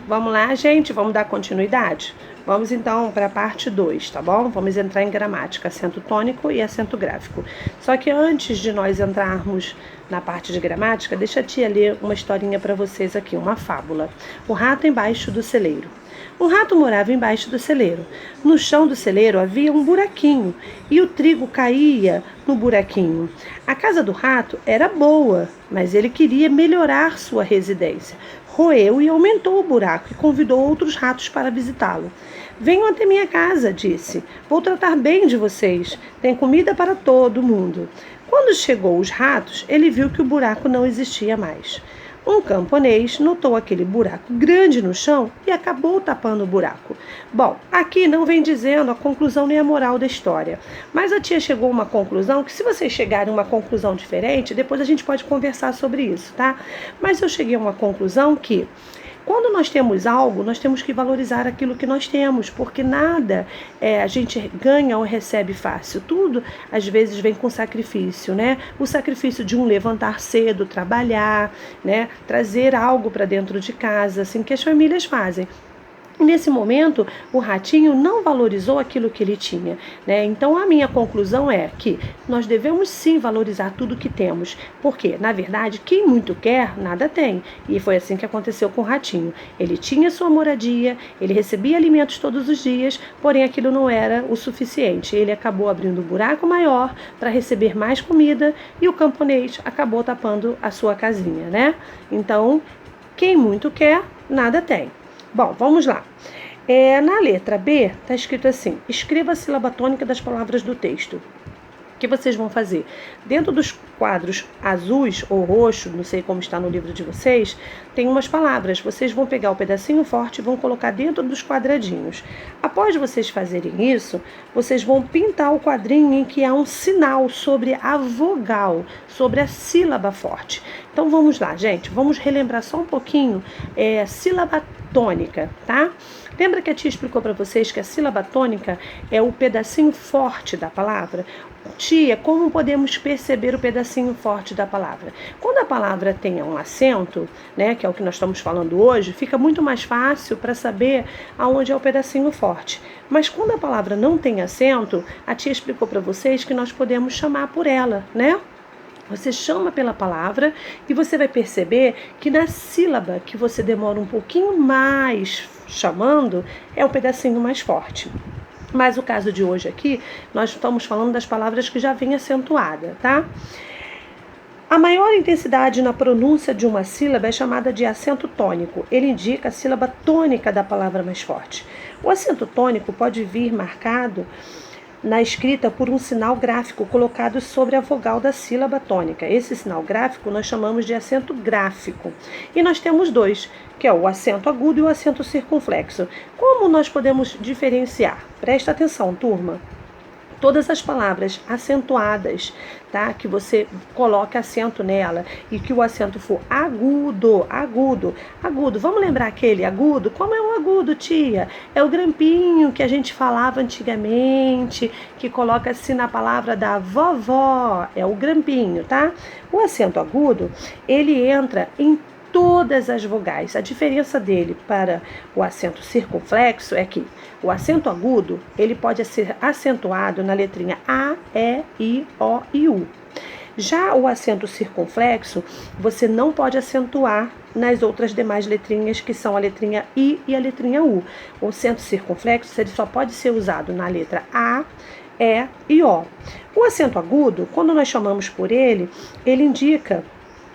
Vamos lá, gente? Vamos dar continuidade? Vamos então para a parte 2, tá bom? Vamos entrar em gramática, acento tônico e acento gráfico. Só que antes de nós entrarmos na parte de gramática, deixa a tia ler uma historinha para vocês aqui, uma fábula. O rato embaixo do celeiro. Um rato morava embaixo do celeiro. No chão do celeiro havia um buraquinho e o trigo caía no buraquinho. A casa do rato era boa, mas ele queria melhorar sua residência. Roeu e aumentou o buraco e convidou outros ratos para visitá-lo. Venham até minha casa, disse. Vou tratar bem de vocês. Tem comida para todo mundo. Quando chegou os ratos, ele viu que o buraco não existia mais. Um camponês notou aquele buraco grande no chão e acabou tapando o buraco. Bom, aqui não vem dizendo a conclusão nem a moral da história, mas a tia chegou a uma conclusão que, se vocês chegarem a uma conclusão diferente, depois a gente pode conversar sobre isso, tá? Mas eu cheguei a uma conclusão que, quando nós temos algo, nós temos que valorizar aquilo que nós temos, porque nada a gente ganha ou recebe fácil. Tudo, às vezes, vem com sacrifício, né? O sacrifício de levantar cedo, trabalhar, né? Trazer algo para dentro de casa, assim que as famílias fazem. Nesse momento, o ratinho não valorizou aquilo que ele tinha, né? Então, a minha conclusão é que nós devemos sim valorizar tudo que temos, porque, na verdade, quem muito quer, nada tem. E foi assim que aconteceu com o ratinho. Ele tinha sua moradia, ele recebia alimentos todos os dias, porém aquilo não era o suficiente. Ele acabou abrindo um buraco maior para receber mais comida e o camponês acabou tapando a sua casinha, né? Então, quem muito quer, nada tem. Bom, vamos lá. Na letra B, está escrito assim: escreva a sílaba tônica das palavras do texto. O que vocês vão fazer? Dentro dos quadros azuis ou roxo, não sei como está no livro de vocês, tem umas palavras. Vocês vão pegar o pedacinho forte e vão colocar dentro dos quadradinhos. Após vocês fazerem isso, vocês vão pintar o quadrinho em que há um sinal sobre a vogal, sobre a sílaba forte. Então vamos lá, gente. Vamos relembrar só um pouquinho sílaba tônica, tá? Lembra que a tia explicou para vocês que a sílaba tônica é o pedacinho forte da palavra? Tia, como podemos perceber o pedacinho forte da palavra? Quando a palavra tem um acento, né, que é o que nós estamos falando hoje, fica muito mais fácil para saber aonde é o pedacinho forte. Mas quando a palavra não tem acento, a tia explicou para vocês que nós podemos chamar por ela, né? Você chama pela palavra e você vai perceber que na sílaba que você demora um pouquinho mais chamando, é o pedacinho mais forte. Mas o caso de hoje aqui, nós estamos falando das palavras que já vêm acentuada, tá? A maior intensidade na pronúncia de uma sílaba é chamada de acento tônico. Ele indica a sílaba tônica da palavra mais forte. O acento tônico pode vir marcado na escrita por um sinal gráfico colocado sobre a vogal da sílaba tônica. Esse sinal gráfico nós chamamos de acento gráfico. E nós temos dois, que é o acento agudo e o acento circunflexo. Como nós podemos diferenciar? Presta atenção, turma. Todas as palavras acentuadas, tá? Que você coloque acento nela e que o acento for agudo, agudo, agudo. Vamos lembrar aquele agudo? Como é um agudo, tia? É o grampinho que a gente falava antigamente, que coloca assim na palavra da vovó. É o grampinho, tá? O acento agudo, ele entra em todas as vogais. A diferença dele para o acento circunflexo é que o acento agudo, ele pode ser acentuado na letrinha A, E, I, O e U. Já o acento circunflexo, você não pode acentuar nas outras demais letrinhas, que são a letrinha I e a letrinha U. O acento circunflexo, ele só pode ser usado na letra A, E e O. O acento agudo, quando nós chamamos por ele, ele indica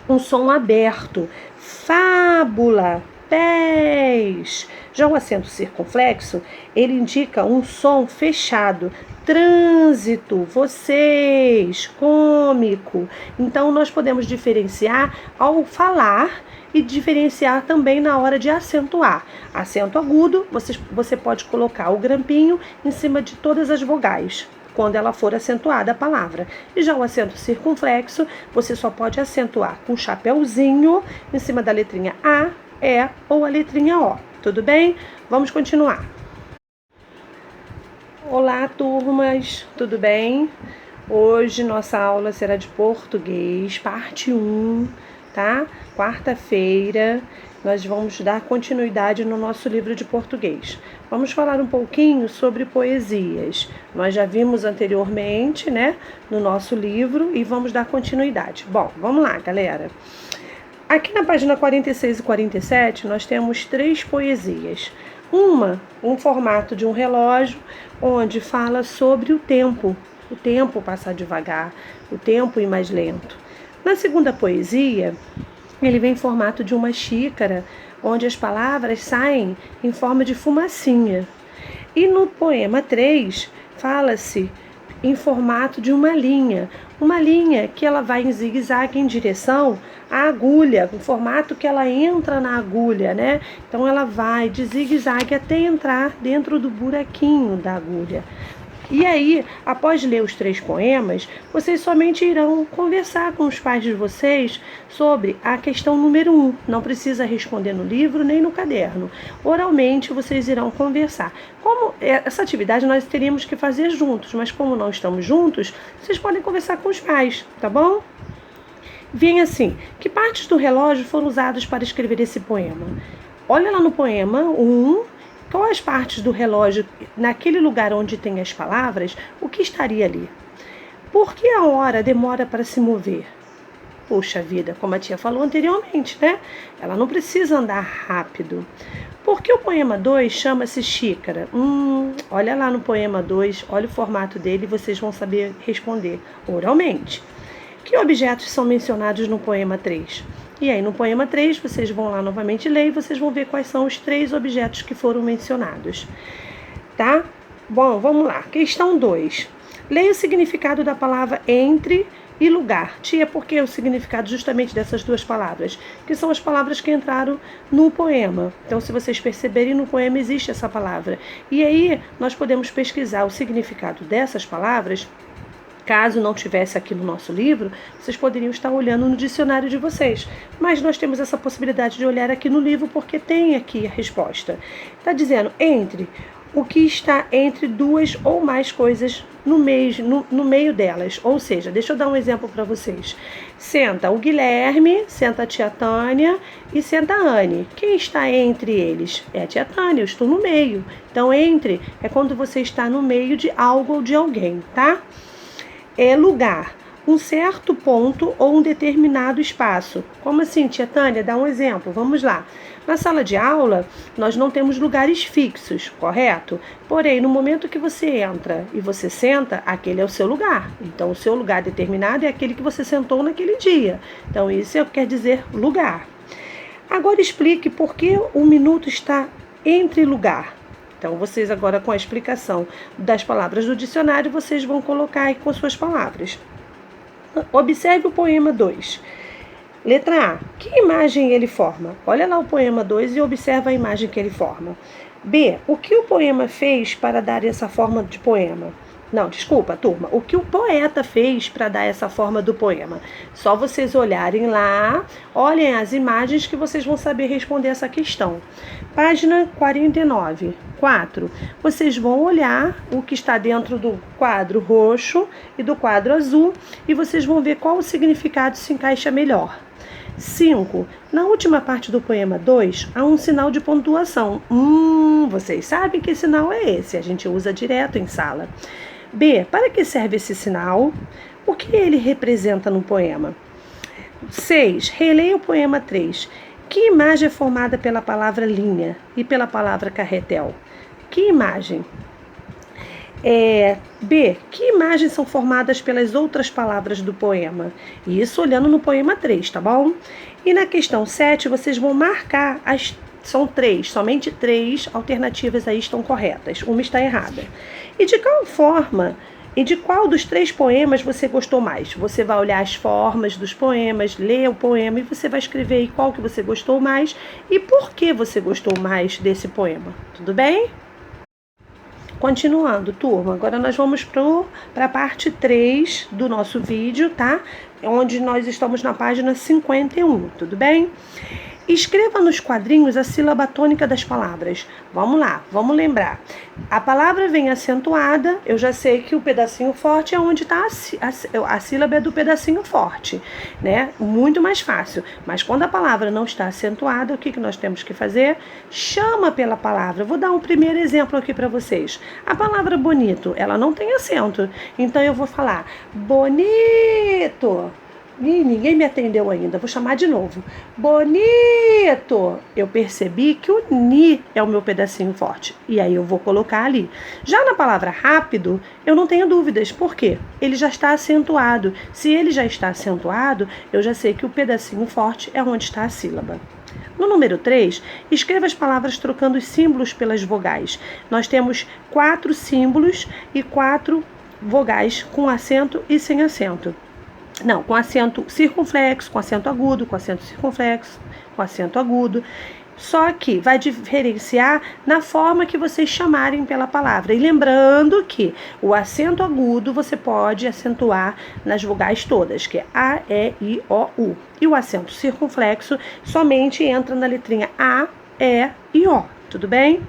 um som aberto, fábula, pés. Já o acento circunflexo, ele indica um som fechado, trânsito, vocês, cômico. Então, nós podemos diferenciar ao falar e diferenciar também na hora de acentuar. Acento agudo, você pode colocar o grampinho em cima de todas as vogais, quando ela for acentuada a palavra. E já o acento circunflexo, você só pode acentuar com um chapéuzinho em cima da letrinha A, E ou a letrinha O. Tudo bem? Vamos continuar. Olá, turmas, tudo bem? Hoje nossa aula será de português, parte 1, tá? Quarta-feira. nós vamos dar continuidade no nosso livro de português. Vamos falar um pouquinho sobre poesias. Nós já vimos anteriormente, né, no nosso livro e vamos dar continuidade. Bom, vamos lá, galera. Aqui na página 46 e 47, nós temos 3 poesias. Um formato de um relógio, onde fala sobre o tempo passar devagar, o tempo ir mais lento. Na segunda poesia, ele vem em formato de uma xícara, onde as palavras saem em forma de fumacinha. E no poema 3, fala-se em formato de uma linha que ela vai em zigue-zague em direção à agulha, o formato que ela entra na agulha, né? Então ela vai de zigue-zague até entrar dentro do buraquinho da agulha. E aí, após ler os 3 poemas, vocês somente irão conversar com os pais de vocês sobre a questão número 1. Não precisa responder no livro nem no caderno. Oralmente, vocês irão conversar. Como essa atividade nós teríamos que fazer juntos, mas como não estamos juntos, vocês podem conversar com os pais, tá bom? Vem assim: que partes do relógio foram usadas para escrever esse poema? Olha lá no poema 1. Quais partes do relógio, naquele lugar onde tem as palavras, o que estaria ali? Por que a hora demora para se mover? Puxa vida, como a tia falou anteriormente, né? Ela não precisa andar rápido. Por que o poema 2 chama-se xícara? Olha lá no poema 2, olha o formato dele e vocês vão saber responder oralmente. Que objetos são mencionados no poema 3? E aí, no poema 3, vocês vão lá novamente ler e vocês vão ver quais são os 3 objetos que foram mencionados. Tá? Bom, vamos lá. Questão 2. Leia o significado da palavra entre e lugar. Tia, por que o significado justamente dessas 2 palavras? Que são as palavras que entraram no poema. Então, se vocês perceberem, no poema existe essa palavra. E aí, nós podemos pesquisar o significado dessas palavras. Caso não tivesse aqui no nosso livro, vocês poderiam estar olhando no dicionário de vocês. Mas nós temos essa possibilidade de olhar aqui no livro porque tem aqui a resposta. Está dizendo entre o que está entre 2 ou mais coisas no meio delas. Ou seja, deixa eu dar um exemplo para vocês. Senta o Guilherme, senta a tia Tânia e senta a Anne. Quem está entre eles? É a tia Tânia, eu estou no meio. Então, entre é quando você está no meio de algo ou de alguém, tá? É lugar, um certo ponto ou um determinado espaço. Como assim, tia Tânia? Dá um exemplo, vamos lá. Na sala de aula, nós não temos lugares fixos, correto? Porém, no momento que você entra e você senta, aquele é o seu lugar. Então, o seu lugar determinado é aquele que você sentou naquele dia. Então, isso quer dizer lugar. Agora, explique por que o minuto está entre lugar. Então, vocês agora com a explicação das palavras do dicionário, vocês vão colocar aí com suas palavras. Observe o poema 2. Letra A. Que imagem ele forma? Olha lá o poema 2 e observa a imagem que ele forma. B. O que o poema fez para dar essa forma de poema? Não, desculpa, turma. O que o poeta fez para dar essa forma do poema? Só vocês olharem lá, olhem as imagens que vocês vão saber responder essa questão. Página 49, 4. Vocês vão olhar o que está dentro do quadro roxo e do quadro azul e vocês vão ver qual o significado se encaixa melhor. 5. Na última parte do poema 2, há um sinal de pontuação. Vocês sabem que sinal é esse? A gente usa direto em sala. B. Para que serve esse sinal? O que ele representa no poema? 6. Releia o poema 3. Que imagem é formada pela palavra linha e pela palavra carretel? Que imagem? B. Que imagens são formadas pelas outras palavras do poema? Isso olhando no poema 3, tá bom? E na questão 7, vocês vão marcar são 3, somente 3 alternativas aí estão corretas. Uma está errada. E de qual forma e de qual dos 3 poemas você gostou mais? Você vai olhar as formas dos poemas, ler o poema e você vai escrever aí qual que você gostou mais e por que você gostou mais desse poema. Tudo bem? Continuando, turma, agora nós vamos para a parte 3 do nosso vídeo, tá? Onde nós estamos na página 51, tudo bem? Escreva nos quadrinhos a sílaba tônica das palavras. Vamos lá, vamos lembrar. A palavra vem acentuada, eu já sei que o pedacinho forte é onde está a sílaba é do pedacinho forte, né? Muito mais fácil. Mas quando a palavra não está acentuada, o que nós temos que fazer? Chama pela palavra. Vou dar um primeiro exemplo aqui para vocês. A palavra bonito, ela não tem acento. Então eu vou falar bonito. Ih, ninguém me atendeu ainda, vou chamar de novo. Bonito! Eu percebi que o ni é o meu pedacinho forte. E aí eu vou colocar ali. Já na palavra rápido, eu não tenho dúvidas. Por quê? Ele já está acentuado. Se ele já está acentuado, eu já sei que o pedacinho forte é onde está a sílaba. No número 3, escreva as palavras trocando os símbolos pelas vogais. Nós temos 4 símbolos e 4 vogais com acento e sem acento. Não, com acento circunflexo, com acento agudo, com acento circunflexo, com acento agudo. Só que vai diferenciar na forma que vocês chamarem pela palavra. E lembrando que o acento agudo você pode acentuar nas vogais todas, que é A, E, I, O, U. E o acento circunflexo somente entra na letrinha A, E e O. Tudo bem?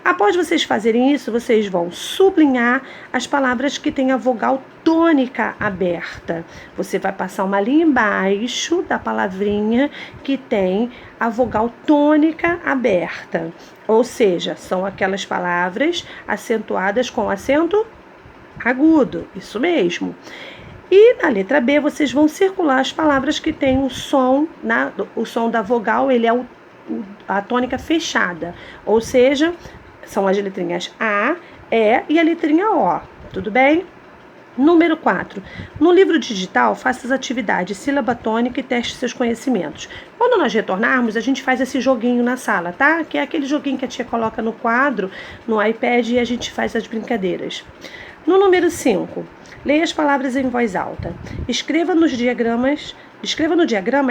Após vocês fazerem isso, vocês vão sublinhar as palavras que têm a vogal tônica aberta. Você vai passar uma linha embaixo da palavrinha que tem a vogal tônica aberta. Ou seja, são aquelas palavras acentuadas com acento agudo. Isso mesmo. E na letra B, vocês vão circular as palavras que têm o som da vogal, ele é a tônica fechada. Ou seja, são as letrinhas A, E e a letrinha O, tudo bem? Número 4. No livro digital, faça as atividades sílaba tônica e teste seus conhecimentos. Quando nós retornarmos, a gente faz esse joguinho na sala, tá? Que é aquele joguinho que a tia coloca no quadro, no iPad, e a gente faz as brincadeiras. No número 5, leia as palavras em voz alta. Escreva no diagrama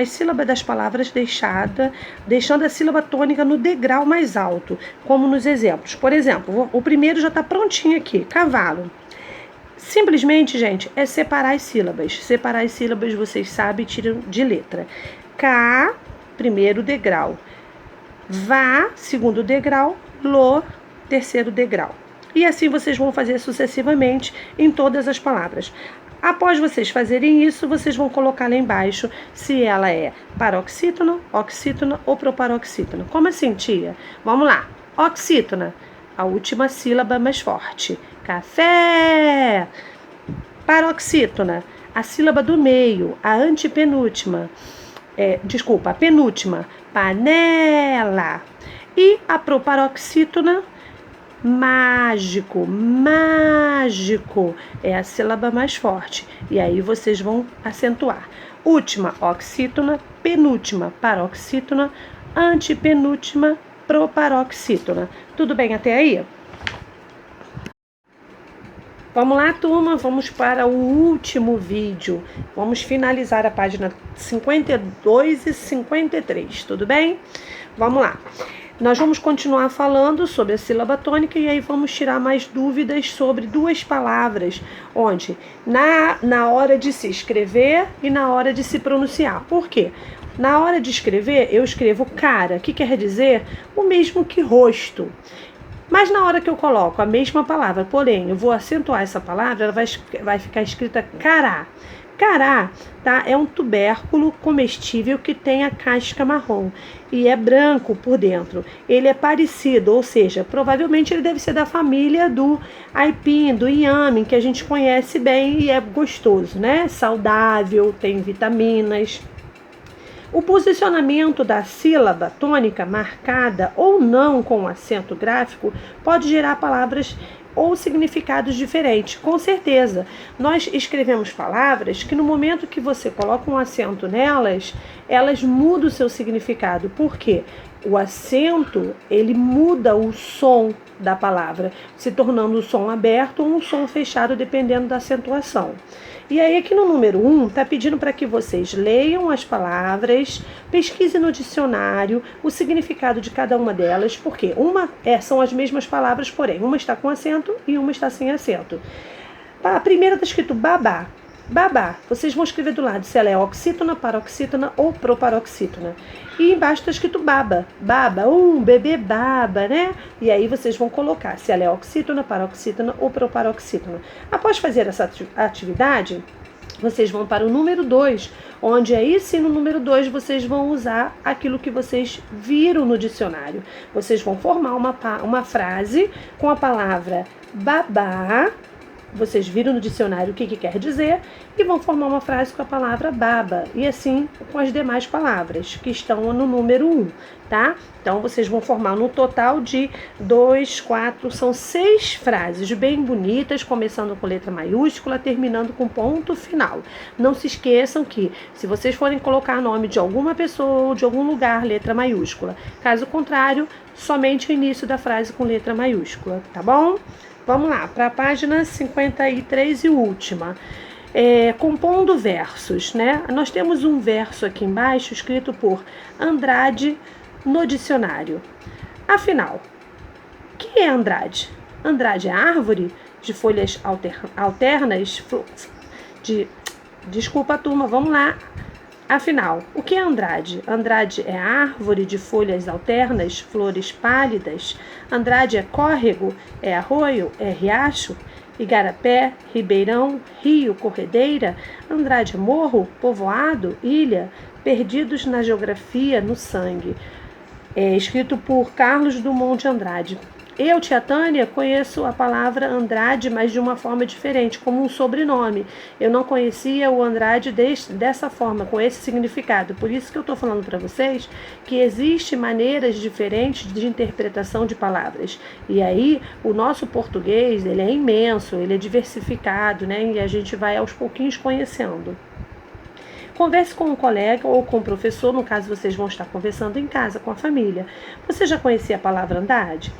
as sílabas das palavras deixando a sílaba tônica no degrau mais alto, como nos exemplos. Por exemplo, o primeiro já está prontinho aqui, cavalo. Simplesmente, gente, é separar as sílabas. Separar as sílabas, vocês sabem, tiram de letra. Cá, primeiro degrau. Vá, segundo degrau. Lo, terceiro degrau. E assim vocês vão fazer sucessivamente em todas as palavras. Após vocês fazerem isso, vocês vão colocar lá embaixo se ela é paroxítona, oxítona ou proparoxítona. Como assim, tia? Vamos lá. Oxítona, a última sílaba mais forte. Café. Paroxítona, a sílaba do meio, a antepenúltima. A penúltima. Panela. E a proparoxítona, mágico, é a sílaba mais forte. E aí vocês vão acentuar. Última, oxítona, penúltima, paroxítona, antepenúltima, proparoxítona. Tudo bem até aí? Vamos lá, turma, vamos para o último vídeo. Vamos finalizar a página 52 e 53, tudo bem? Vamos lá. Nós vamos continuar falando sobre a sílaba tônica e aí vamos tirar mais dúvidas sobre duas palavras, onde na hora de se escrever e na hora de se pronunciar. Por quê? Na hora de escrever, eu escrevo cara, que quer dizer o mesmo que rosto. Mas na hora que eu coloco a mesma palavra, porém, eu vou acentuar essa palavra, ela vai ficar escrita cará. Cará, tá? É um tubérculo comestível que tem a casca marrom e é branco por dentro. Ele é parecido, ou seja, provavelmente ele deve ser da família do aipim, do inhame, que a gente conhece bem e é gostoso, né? Saudável, tem vitaminas. O posicionamento da sílaba tônica marcada ou não com acento gráfico pode gerar palavras ou significados diferentes, com certeza. Nós escrevemos palavras que no momento que você coloca um acento nelas, elas mudam o seu significado. Por quê? O acento, ele muda o som da palavra, se tornando um som aberto ou um som fechado, dependendo da acentuação. E aí aqui no número 1, está pedindo para que vocês leiam as palavras, pesquisem no dicionário o significado de cada uma delas, porque são as mesmas palavras, porém, uma está com acento e uma está sem acento. A primeira está escrito babá. Babá, vocês vão escrever do lado se ela é oxítona, paroxítona ou proparoxítona. E embaixo está escrito baba. Baba, bebê baba, né? E aí vocês vão colocar se ela é oxítona, paroxítona ou proparoxítona. Após fazer essa atividade, vocês vão para o número 2, onde aí sim no número 2 vocês vão usar aquilo que vocês viram no dicionário. Vocês vão formar uma frase com a palavra babá. Vocês viram no dicionário o que quer dizer e vão formar uma frase com a palavra baba e assim com as demais palavras que estão no número 1, tá? Então vocês vão formar no total de 2, 4, são 6 frases bem bonitas, começando com letra maiúscula, terminando com ponto final. Não se esqueçam que se vocês forem colocar nome de alguma pessoa ou de algum lugar, letra maiúscula. Caso contrário, somente o início da frase com letra maiúscula, tá bom? Vamos lá, para a página 53 e última. Compondo versos, né? Nós temos um verso aqui embaixo escrito por Andrade no dicionário. Afinal, o que é Andrade? Andrade é árvore de folhas alternas? Desculpa, turma, vamos lá. Afinal, o que é Andrade? Andrade é árvore de folhas alternas, flores pálidas? Andrade é córrego? É arroio? É riacho? Igarapé, ribeirão, rio, corredeira? Andrade é morro, povoado, ilha? Perdidos na geografia, no sangue. Escrito por Carlos Drummond de Andrade. Eu, tia Tânia, conheço a palavra Andrade, mas de uma forma diferente, como um sobrenome. Eu não conhecia o Andrade dessa forma, com esse significado. Por isso que eu estou falando para vocês que existem maneiras diferentes de interpretação de palavras. E aí, o nosso português, ele é imenso, ele é diversificado, né? E a gente vai aos pouquinhos conhecendo. Converse com um colega ou com um professor, no caso vocês vão estar conversando em casa com a família. Você já conhecia a palavra Andrade?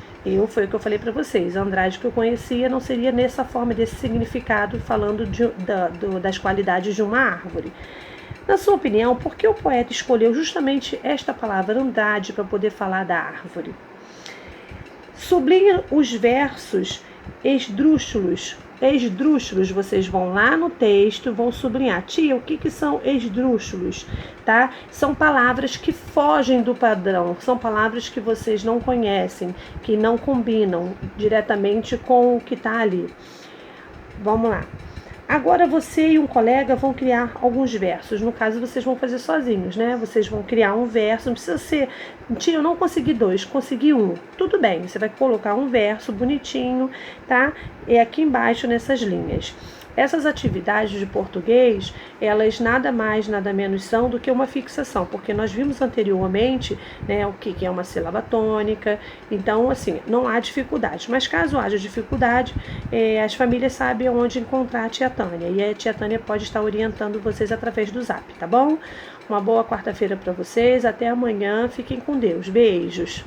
Foi o que eu falei para vocês. Andrade que eu conhecia não seria nessa forma, desse significado, falando das qualidades de uma árvore. Na sua opinião, por que o poeta escolheu justamente esta palavra Andrade para poder falar da árvore? Sublinha os versos esdrúxulos. Esdrúxulos, vocês vão lá no texto, vão sublinhar. Tia, o que são esdrúxulos? Tá? São palavras que fogem do padrão, são palavras que vocês não conhecem, que não combinam diretamente com o que está ali. Vamos lá. Agora você e um colega vão criar alguns versos. No caso, vocês vão fazer sozinhos, né? Vocês vão criar um verso, não precisa ser... Tia, eu não consegui 2, consegui 1. Tudo bem, você vai colocar um verso bonitinho, tá? E aqui embaixo nessas linhas. Essas atividades de português, elas nada mais, nada menos são do que uma fixação, porque nós vimos anteriormente, né, o que é uma sílaba tônica, então, assim, não há dificuldade. Mas caso haja dificuldade, as famílias sabem onde encontrar a tia Tânia, e a tia Tânia pode estar orientando vocês através do Zap, tá bom? Uma boa quarta-feira para vocês, até amanhã, fiquem com Deus, beijos!